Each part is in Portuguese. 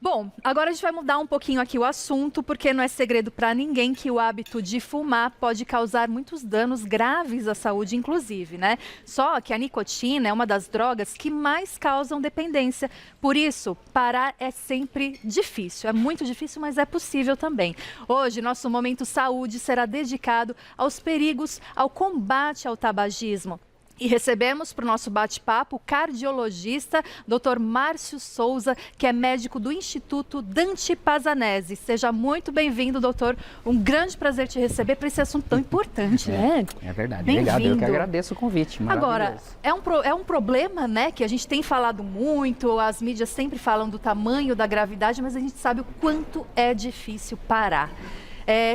Bom, agora a gente vai mudar um pouquinho aqui o assunto, porque não é segredo para ninguém que o hábito de fumar pode causar muitos danos graves à saúde, inclusive, né? Só que a nicotina é uma das drogas que mais causam dependência. Por isso, parar é sempre difícil. É muito difícil, mas é possível também. Hoje, nosso Momento Saúde será dedicado aos perigos, ao combate ao tabagismo. E recebemos para o nosso bate-papo o cardiologista Dr. Márcio Souza, que é médico do Instituto Dante Pazanese. Seja muito bem-vindo, doutor. Um grande prazer te receber para esse assunto tão importante, né? É verdade. Obrigado, eu que agradeço o convite. Agora, é um problema, né, que a gente tem falado muito, as mídias sempre falam do tamanho da gravidade, mas a gente sabe o quanto é difícil parar.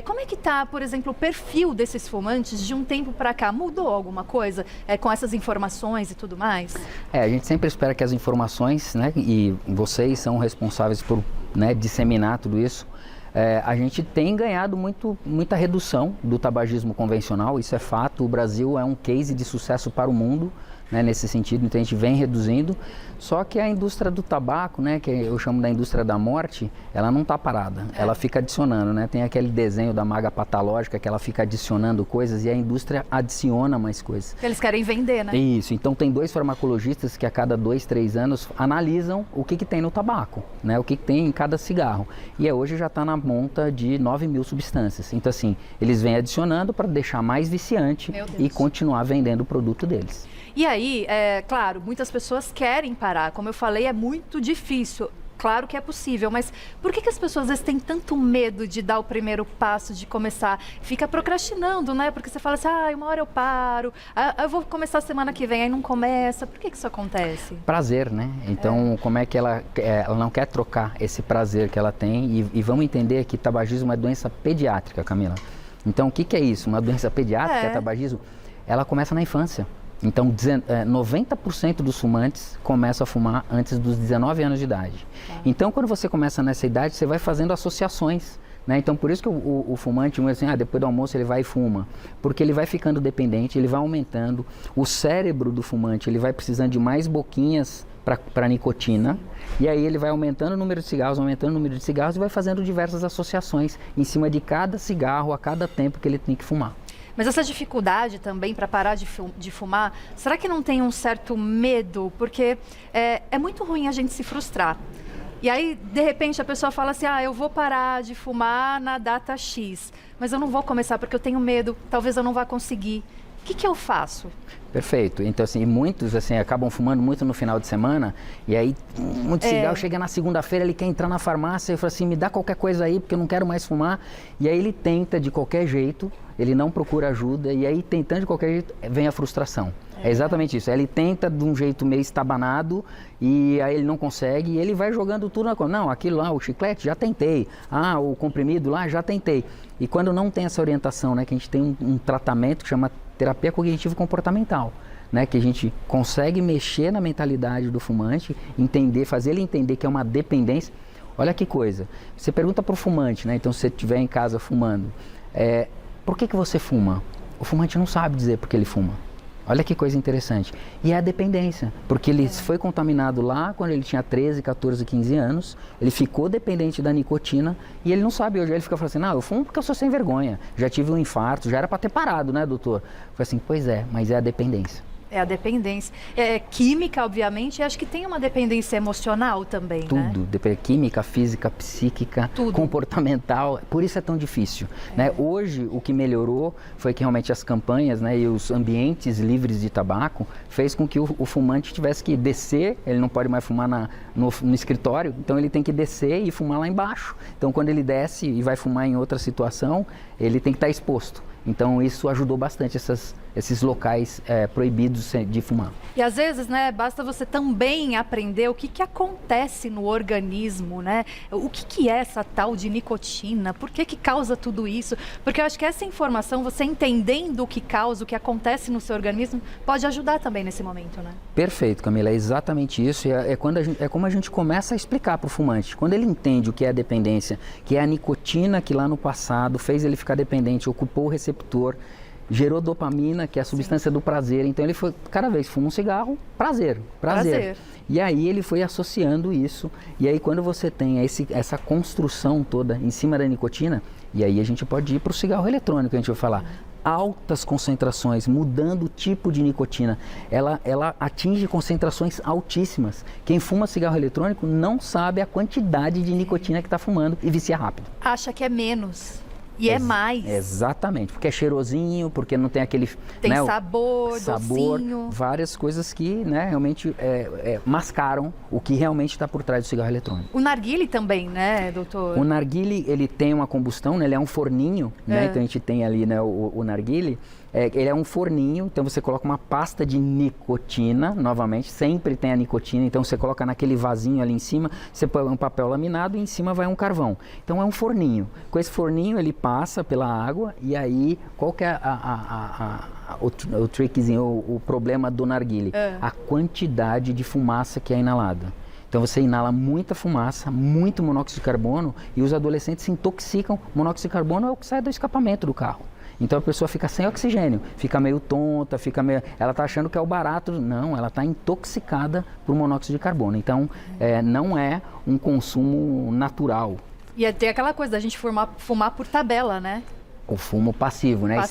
Como é que está, por exemplo, o perfil desses fumantes de um tempo para cá? Mudou alguma coisa com essas informações e tudo mais? A gente sempre espera que as informações, né, e vocês são responsáveis por, né, disseminar tudo isso. A gente tem ganhado muita redução do tabagismo convencional, isso é fato. O Brasil é um case de sucesso para o mundo, né, nesse sentido, então a gente vem reduzindo. Só que a indústria do tabaco, né, que eu chamo da indústria da morte, ela não está parada, ela fica adicionando, né? Tem aquele desenho da maga patológica que ela fica adicionando coisas e a indústria adiciona mais coisas. Eles querem vender, né? Isso, então tem 2 farmacologistas que a cada 2, 3 anos analisam o que tem no tabaco, né? O que tem em cada cigarro. E hoje já está na monta de 9.000 substâncias. Então assim, eles vêm adicionando para deixar mais viciante e continuar vendendo o produto deles. E aí, claro, muitas pessoas querem parar. Como eu falei, é muito difícil. Claro que é possível, mas por que as pessoas às vezes têm tanto medo de dar o primeiro passo, de começar? Fica procrastinando, né? Porque você fala assim, uma hora eu paro, eu vou começar semana que vem, aí não começa. Por que isso acontece? Prazer, né? Então, como é que ela não quer trocar esse prazer que ela tem? E vamos entender que tabagismo é doença pediátrica, Camila. Então, o que é isso? Uma doença pediátrica, tabagismo, ela começa na infância. Então, 90% dos fumantes começam a fumar antes dos 19 anos de idade. Então, quando você começa nessa idade, você vai fazendo associações, né? Então, por isso que o fumante, assim, depois do almoço ele vai e fuma. Porque ele vai ficando dependente, ele vai aumentando. O cérebro do fumante, ele vai precisando de mais boquinhas para nicotina. E aí ele vai aumentando o número de cigarros, e vai fazendo diversas associações em cima de cada cigarro, a cada tempo que ele tem que fumar. Mas essa dificuldade também para parar de fumar, será que não tem um certo medo? Porque é muito ruim a gente se frustrar. E aí, de repente, a pessoa fala assim, eu vou parar de fumar na data X, mas eu não vou começar porque eu tenho medo, talvez eu não vá conseguir. O que eu faço? Perfeito. Então, assim, muitos assim, acabam fumando muito no final de semana e aí muito cigarro, chega na segunda-feira, ele quer entrar na farmácia e fala assim, me dá qualquer coisa aí porque eu não quero mais fumar. E aí ele tenta de qualquer jeito, ele não procura ajuda e aí tentando de qualquer jeito vem a frustração. É exatamente isso. Ele tenta de um jeito meio estabanado e aí ele não consegue e ele vai jogando tudo na conta. Não, aquilo lá, o chiclete, já tentei. O comprimido lá, já tentei. E quando não tem essa orientação, né, que a gente tem um tratamento que chama terapia cognitivo-comportamental, né, que a gente consegue mexer na mentalidade do fumante, fazer ele entender que é uma dependência. Olha que coisa. Você pergunta para o fumante, né, então se você estiver em casa fumando, por que você fuma? O fumante não sabe dizer por que ele fuma. Olha que coisa interessante. E é a dependência, porque ele foi contaminado lá quando ele tinha 13, 14, 15 anos, ele ficou dependente da nicotina e ele não sabe hoje. Ele fica falando assim, não, eu fumo porque eu sou sem vergonha, já tive um infarto, já era para ter parado, né, doutor? Eu falei assim, pois é, mas é a dependência. É a dependência. Química, obviamente, e acho que tem uma dependência emocional também, Tudo, né? Química, física, psíquica, comportamental, por isso é tão difícil. Né? Hoje, o que melhorou foi que realmente as campanhas, né, e os ambientes livres de tabaco fez com que o fumante tivesse que descer, ele não pode mais fumar no escritório, então ele tem que descer e fumar lá embaixo. Então, quando ele desce e vai fumar em outra situação, ele tem que estar exposto. Então, isso ajudou bastante esses locais proibidos de fumar. E às vezes, né, basta você também aprender o que acontece no organismo, né? O que é essa tal de nicotina? Por que causa tudo isso? Porque eu acho que essa informação, você entendendo o que causa, o que acontece no seu organismo, pode ajudar também nesse momento, né? Perfeito, Camila, é exatamente isso. É como a gente começa a explicar para o fumante. Quando ele entende o que é a dependência, que é a nicotina que lá no passado fez ele ficar dependente, ocupou o receptor, gerou dopamina, que é a substância do prazer. Então ele foi, cada vez fuma um cigarro, prazer. E aí ele foi associando isso. E aí quando você tem essa construção toda em cima da nicotina, e aí a gente pode ir para o cigarro eletrônico, a gente vai falar. Altas concentrações, mudando o tipo de nicotina, ela atinge concentrações altíssimas. Quem fuma cigarro eletrônico não sabe a quantidade de nicotina que está fumando e vicia rápido. Acha que é menos. E é mais. Exatamente, porque é cheirosinho, porque não tem aquele... Tem sabor, docinho. Várias coisas que realmente mascaram o que realmente está por trás do cigarro eletrônico. O narguile também, né, doutor? O narguile, ele tem uma combustão, né, ele é um forninho, né, então a gente tem ali, né, o narguile. Ele é um forninho, então você coloca uma pasta de nicotina, novamente, sempre tem a nicotina, então você coloca naquele vasinho ali em cima, você põe um papel laminado e em cima vai um carvão. Então é um forninho. Com esse forninho ele passa pela água e aí qual que é o trickzinho, o problema do narguile? A quantidade de fumaça que é inalada. Então você inala muita fumaça, muito monóxido de carbono e os adolescentes se intoxicam. Monóxido de carbono é o que sai do escapamento do carro. Então a pessoa fica sem oxigênio, fica meio tonta, ela está achando que é o barato. Não, ela está intoxicada por monóxido de carbono. Então não é um consumo natural. E tem aquela coisa da gente fumar por tabela, né? O fumo passivo, né?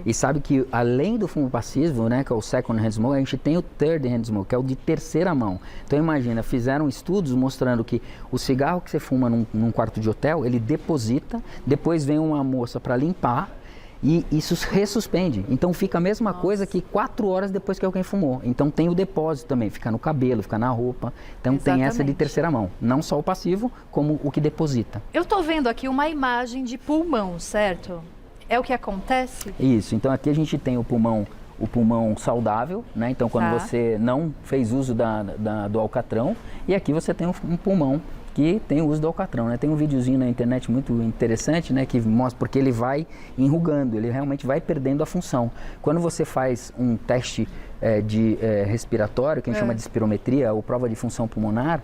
E sabe que além do fumo passivo, né, que é o second hand smoke, a gente tem o third hand smoke, que é o de terceira mão. Então imagina, fizeram estudos mostrando que o cigarro que você fuma num quarto de hotel, ele deposita, depois vem uma moça para limpar, e isso ressuspende. Então fica a mesma coisa que 4 horas depois que alguém fumou. Então tem o depósito também, fica no cabelo, fica na roupa. Então tem essa de terceira mão. Não só o passivo, como o que deposita. Eu estou vendo aqui uma imagem de pulmão, certo? É o que acontece? Isso. Então aqui a gente tem o pulmão saudável, né? Então quando você não fez uso do alcatrão, e aqui você tem um pulmão que tem o uso do alcatrão, né? Tem um videozinho na internet muito interessante, né? Que mostra porque ele vai enrugando, ele realmente vai perdendo a função. Quando você faz um teste respiratório, que a gente chama de espirometria, ou prova de função pulmonar,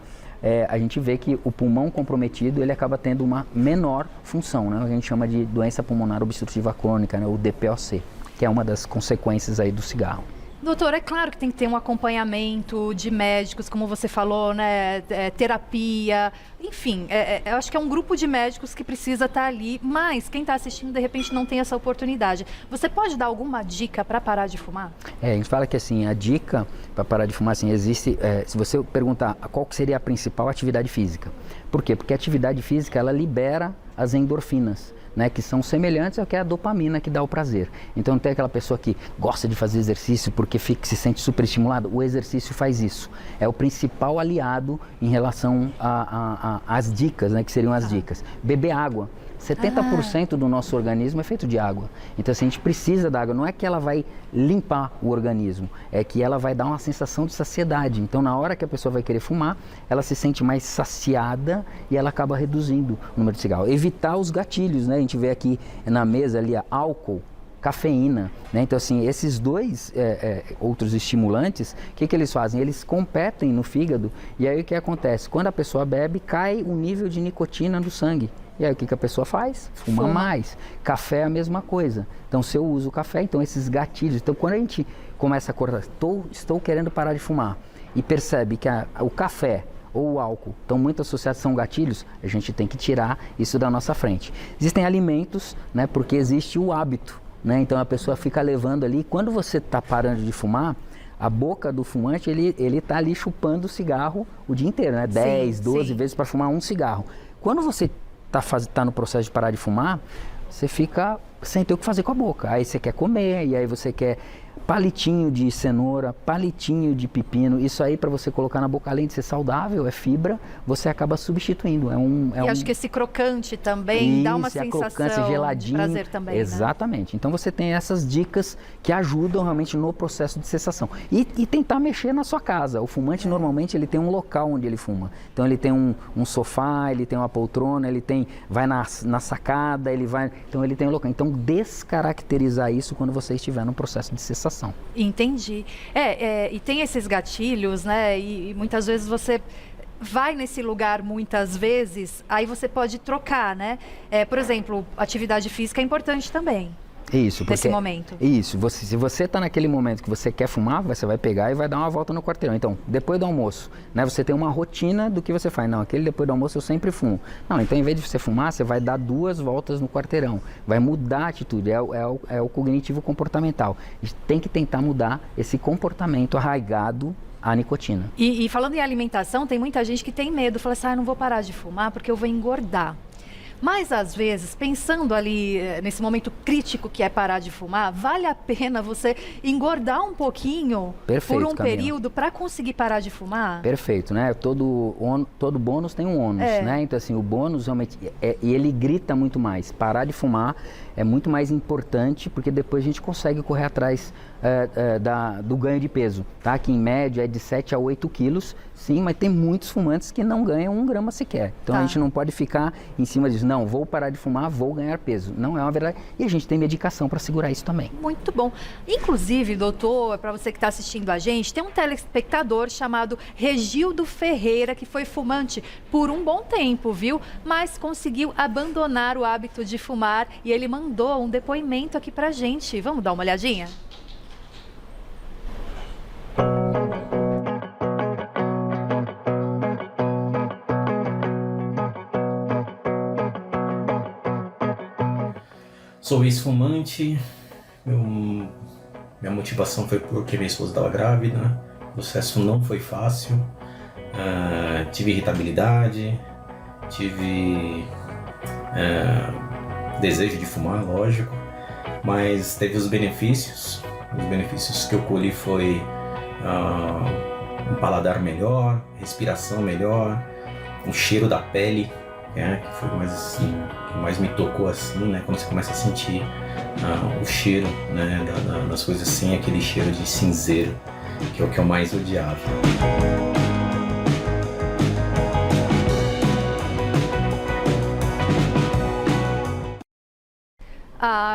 a gente vê que o pulmão comprometido, ele acaba tendo uma menor função, né? A gente chama de doença pulmonar obstrutiva crônica, né? O DPOC, que é uma das consequências aí do cigarro. Doutor, é claro que tem que ter um acompanhamento de médicos, como você falou, né? Terapia, enfim, eu acho que é um grupo de médicos que precisa estar ali, mas quem está assistindo, de repente, não tem essa oportunidade. Você pode dar alguma dica para parar de fumar? A gente fala que assim, a dica para parar de fumar, assim, existe, se você perguntar qual que seria a principal atividade física. Por quê? Porque a atividade física, ela libera as endorfinas, né, que são semelhantes ao que é a dopamina que dá o prazer. Então tem aquela pessoa que gosta de fazer exercício porque se sente superestimulado, o exercício faz isso. É o principal aliado em relação às dicas, né, que seriam as dicas. Beber água. 70% do nosso organismo é feito de água. Então, assim, a gente precisa da água. Não é que ela vai limpar o organismo, é que ela vai dar uma sensação de saciedade. Então, na hora que a pessoa vai querer fumar, ela se sente mais saciada e ela acaba reduzindo o número de cigarros. Evitar os gatilhos, né? A gente vê aqui na mesa ali álcool, cafeína, né? Então, assim, esses dois outros estimulantes, o que eles fazem? Eles competem no fígado e aí o que acontece? Quando a pessoa bebe, cai o nível de nicotina no sangue. E aí o que a pessoa faz? Fuma mais. Café é a mesma coisa. Então, se eu uso o café, então esses gatilhos. Então, quando a gente começa a cortar, estou querendo parar de fumar e percebe que o café ou o álcool estão muito associados, são gatilhos, a gente tem que tirar isso da nossa frente. Existem alimentos, né, porque existe o hábito, né? Então, a pessoa fica levando ali. Quando você está parando de fumar, a boca do fumante, ele está ali chupando o cigarro o dia inteiro, né? 10, 12 vezes para fumar um cigarro. Quando você está no processo de parar de fumar, você fica sem ter o que fazer com a boca. Aí você quer comer, e aí você quer palitinho de cenoura, palitinho de pepino. Isso aí para você colocar na boca, além de ser saudável, é fibra, você acaba substituindo. Acho que esse crocante também dá uma sensação geladinho, de prazer também, exatamente. Né? Então você tem essas dicas que ajudam realmente no processo de cessação. E tentar mexer na sua casa. O fumante normalmente ele tem um local onde ele fuma. Então ele tem um sofá, ele tem uma poltrona, vai na sacada, então ele tem um local. Então descaracterizar isso quando você estiver no processo de cessação. Entendi. E tem esses gatilhos, né? E muitas vezes você vai nesse lugar muitas vezes, aí você pode trocar, né? Por exemplo, atividade física é importante também. Isso, nesse momento. Isso, se você está naquele momento que você quer fumar, você vai pegar e vai dar uma volta no quarteirão. Então, depois do almoço, né, você tem uma rotina do que você faz. Não, aquele depois do almoço eu sempre fumo. Não, então em vez de você fumar, você vai dar 2 voltas no quarteirão. Vai mudar a atitude, é o cognitivo comportamental. A gente tem que tentar mudar esse comportamento arraigado à nicotina. E falando em alimentação, tem muita gente que tem medo, fala assim, não vou parar de fumar porque eu vou engordar. Mas, às vezes, pensando ali nesse momento crítico que é parar de fumar, vale a pena você engordar um pouquinho por um período para conseguir parar de fumar? Perfeito, né? Todo bônus tem um ônus, né? Então, assim, o bônus realmente, e ele grita muito mais. Parar de fumar é muito mais importante, porque depois a gente consegue correr atrás do ganho de peso, tá? Que em média é de 7 a 8 quilos, sim, mas tem muitos fumantes que não ganham 1 grama sequer. Então, a gente não pode ficar em cima disso. Não, vou parar de fumar, vou ganhar peso. Não é uma verdade. E a gente tem medicação para segurar isso também. Muito bom. Inclusive, doutor, para você que está assistindo a gente, tem um telespectador chamado Regildo Ferreira, que foi fumante por um bom tempo, viu? Mas conseguiu abandonar o hábito de fumar e ele mandou um depoimento aqui pra gente. Vamos dar uma olhadinha? Sou ex-fumante, minha motivação foi porque minha esposa estava grávida, o processo não foi fácil, tive irritabilidade, tive desejo de fumar, lógico, mas teve os benefícios que eu colhi foi um paladar melhor, respiração melhor, um cheiro da pele, que foi mais assim, que mais me tocou assim, né? Quando você começa a sentir o cheiro, né, das coisas assim, aquele cheiro de cinzeiro, que é o que eu mais odiava.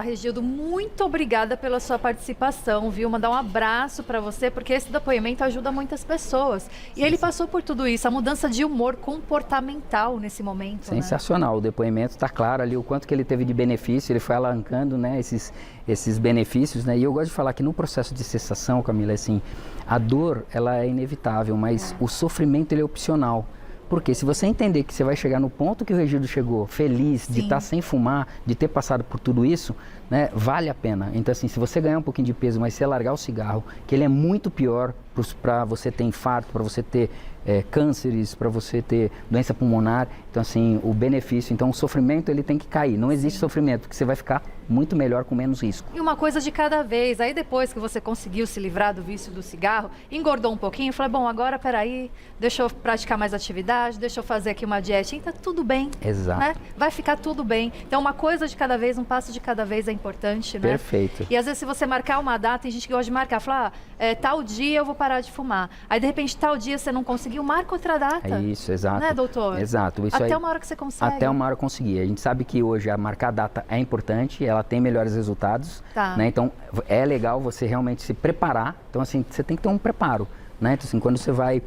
Regildo, muito obrigada pela sua participação, viu? Mandar um abraço para você, porque esse depoimento ajuda muitas pessoas. E ele passou por tudo isso, a mudança de humor comportamental nesse momento. Sensacional, né? O depoimento está claro ali, o quanto que ele teve de benefício, ele foi alavancando, né, esses benefícios, né? E eu gosto de falar que no processo de cessação, Camila, assim, a dor, ela é inevitável, mas o sofrimento, ele é opcional. Porque se você entender que você vai chegar no ponto que o Regildo chegou, feliz de estar sem fumar, de ter passado por tudo isso, né, vale a pena. Então, assim, se você ganhar um pouquinho de peso, mas você largar o cigarro, que ele é muito pior para você ter infarto, para você ter cânceres, para você ter doença pulmonar. Então, assim, o benefício, então o sofrimento, ele tem que cair. Não existe sofrimento, porque você vai ficar muito melhor com menos risco. E uma coisa de cada vez. Aí depois que você conseguiu se livrar do vício do cigarro, engordou um pouquinho, falei, bom, agora peraí, deixa eu praticar mais atividade, deixa eu fazer aqui uma dietinha, tá tudo bem. Exato. Né? Vai ficar tudo bem. Então, uma coisa de cada vez, um passo de cada vez é importante, né? Perfeito. E às vezes se você marcar uma data, tem gente que gosta de marcar, falar, tal dia eu vou parar de fumar. Aí de repente tal dia você não conseguiu, marca outra data. É isso, exato. Né, doutor? Exato. Isso até aí, uma hora que você consegue. Até uma hora conseguir. A gente sabe que hoje a marcar data é importante, ela tem melhores resultados, né? Então é legal você realmente se preparar. Então assim, você tem que ter um preparo. Né? Então, assim, quando você vai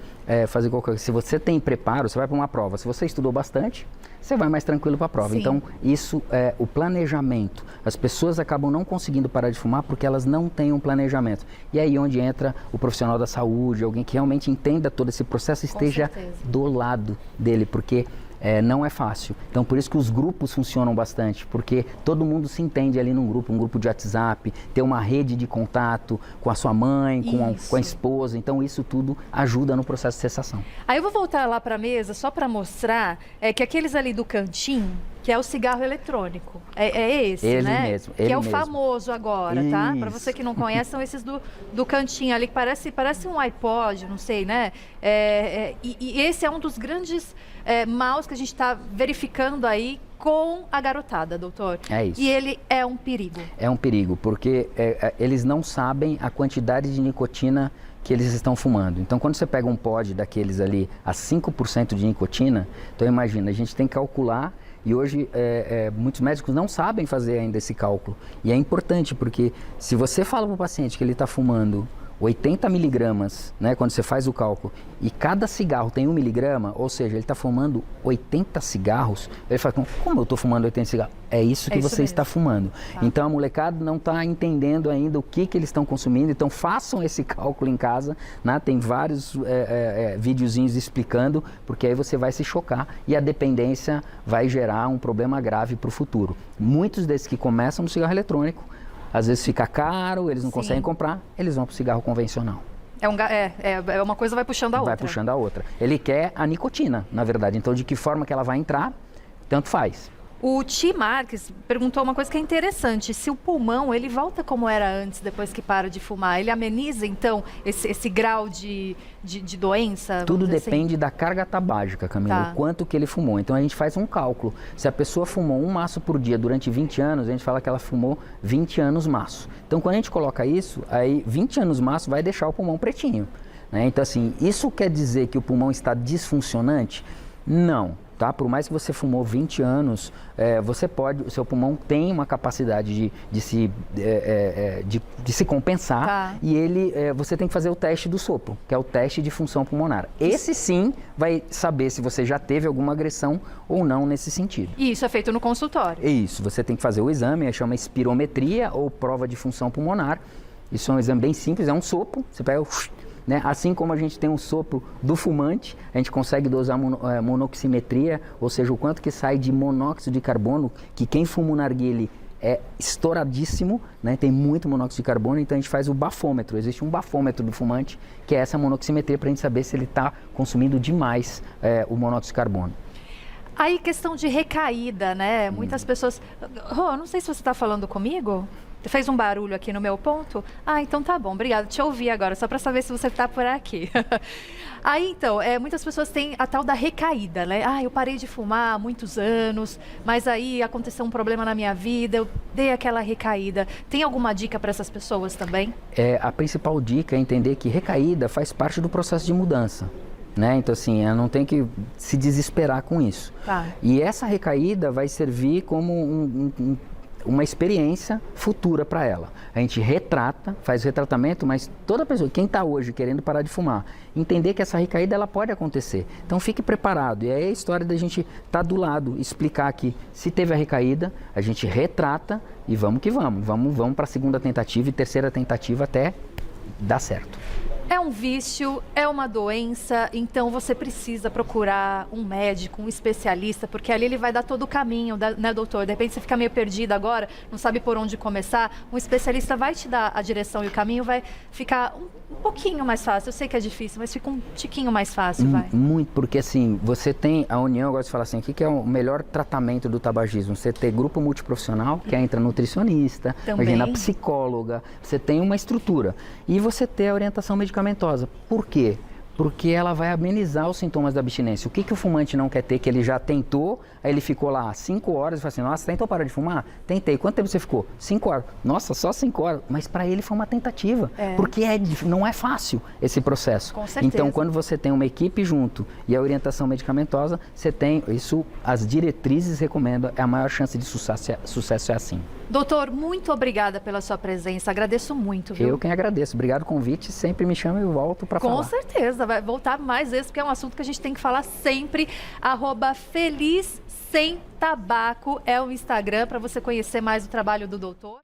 fazer qualquer coisa, se você tem preparo, você vai para uma prova. Se você estudou bastante, você vai mais tranquilo para a prova. Sim. Então, isso é o planejamento. As pessoas acabam não conseguindo parar de fumar porque elas não têm um planejamento. E aí onde entra o profissional da saúde, alguém que realmente entenda todo esse processo, esteja do lado dele, porque não é fácil. Então, por isso que os grupos funcionam bastante, porque todo mundo se entende ali num grupo, um grupo de WhatsApp, ter uma rede de contato com a sua mãe, com a esposa. Então, isso tudo ajuda no processo de cessação. Aí eu vou voltar lá para a mesa só para mostrar que aqueles ali do cantinho, que é o cigarro eletrônico. É esse, ele né? Mesmo, que ele é o mesmo. Famoso agora, Isso. Tá? Para você que não conhece, são esses do cantinho ali, que parece um iPod, não sei, né? E esse é um dos grandes maus que a gente está verificando aí com a garotada, doutor. É isso. E ele é um perigo. É um perigo, porque eles não sabem a quantidade de nicotina que eles estão fumando. Então, quando você pega um pod daqueles ali a 5% de nicotina, então imagina, a gente tem que calcular. E hoje muitos médicos não sabem fazer ainda esse cálculo. E é importante porque se você fala para o paciente que ele está fumando 80 miligramas, né, quando você faz o cálculo, e cada cigarro tem 1 miligrama, ou seja, ele está fumando 80 cigarros, ele fala, como eu estou fumando 80 cigarros? É isso que você está fumando. Tá. Então a molecada não está entendendo ainda o que eles estão consumindo, então façam esse cálculo em casa, né? Tem vários videozinhos explicando, porque aí você vai se chocar e a dependência vai gerar um problema grave para o futuro. Muitos desses que começam no cigarro eletrônico, às vezes fica caro, eles não conseguem comprar, eles vão para o cigarro convencional. Uma coisa vai puxando a outra. Vai puxando a outra. Ele quer a nicotina, na verdade. Então, de que forma que ela vai entrar, tanto faz. O Ti Marques perguntou uma coisa que é interessante. Se o pulmão, ele volta como era antes, depois que para de fumar, ele ameniza, então, esse grau de doença? Tudo depende da carga tabágica, Camila, o quanto que ele fumou. Então, a gente faz um cálculo. Se a pessoa fumou um maço por dia durante 20 anos, a gente fala que ela fumou 20 anos maço. Então, quando a gente coloca isso, aí 20 anos maço vai deixar o pulmão pretinho, né? Então, assim, isso quer dizer que o pulmão está disfuncionante? Não. Tá? Por mais que você fumou 20 anos, o seu pulmão tem uma capacidade de se compensar e você tem que fazer o teste do sopro, que é o teste de função pulmonar. Esse sim vai saber se você já teve alguma agressão ou não nesse sentido. E isso é feito no consultório? Isso, você tem que fazer o exame, chama espirometria ou prova de função pulmonar. Isso é um exame bem simples, é um sopro, você pega né? Assim como a gente tem um sopro do fumante, a gente consegue dosar monoximetria, ou seja, o quanto que sai de monóxido de carbono, que quem fuma o narguilé é estouradíssimo, né? Tem muito monóxido de carbono, então a gente faz o bafômetro. Existe um bafômetro do fumante, que é essa monoximetria, para a gente saber se ele está consumindo demais o monóxido de carbono. Aí, questão de recaída, né? Muitas pessoas... Rô, não sei se você está falando comigo. Fez um barulho aqui no meu ponto? Ah, então tá bom, obrigada. Te ouvi agora, só para saber se você está por aqui. Aí, então, muitas pessoas têm a tal da recaída, né? Ah, eu parei de fumar há muitos anos, mas aí aconteceu um problema na minha vida, eu dei aquela recaída. Tem alguma dica para essas pessoas também? A principal dica é entender que recaída faz parte do processo de mudança. Né? Então, assim, não tem que se desesperar com isso. Tá. E essa recaída vai servir como uma experiência futura para ela. A gente retrata, faz o retratamento, mas toda pessoa, quem está hoje querendo parar de fumar, entender que essa recaída ela pode acontecer. Então fique preparado. E aí é a história da gente estar do lado, explicar que se teve a recaída, a gente retrata e vamos que vamos. Vamos para a segunda tentativa e terceira tentativa até dar certo. É um vício, é uma doença, então você precisa procurar um médico, um especialista, porque ali ele vai dar todo o caminho, né, doutor? De repente você fica meio perdido agora, não sabe por onde começar, um especialista vai te dar a direção e o caminho vai ficar um pouquinho mais fácil. Eu sei que é difícil, mas fica um tiquinho mais fácil, vai. Muito, porque assim, você tem a união, eu gosto de falar assim, o que é o melhor tratamento do tabagismo? Você ter grupo multiprofissional, que entra nutricionista, imagina, psicóloga, você tem uma estrutura, e você ter a orientação medicamentosa. Por quê? Porque ela vai amenizar os sintomas da abstinência. O que o fumante não quer ter, que ele já tentou, aí ele ficou lá 5 horas e fala assim, nossa, tentou parar de fumar? Tentei. Quanto tempo você ficou? 5 horas. Nossa, só 5 horas. Mas para ele foi uma tentativa, porque não é fácil esse processo. Com certeza. Então, quando você tem uma equipe junto e a orientação medicamentosa, você tem isso, as diretrizes recomendam, a maior chance de sucesso é assim. Doutor, muito obrigada pela sua presença, agradeço muito, viu? Eu quem agradeço, obrigado pelo convite, sempre me chama e eu volto para falar. Com certeza, vai voltar mais vezes, porque é um assunto que a gente tem que falar sempre. @FelizSemTabaco é o Instagram para você conhecer mais o trabalho do doutor.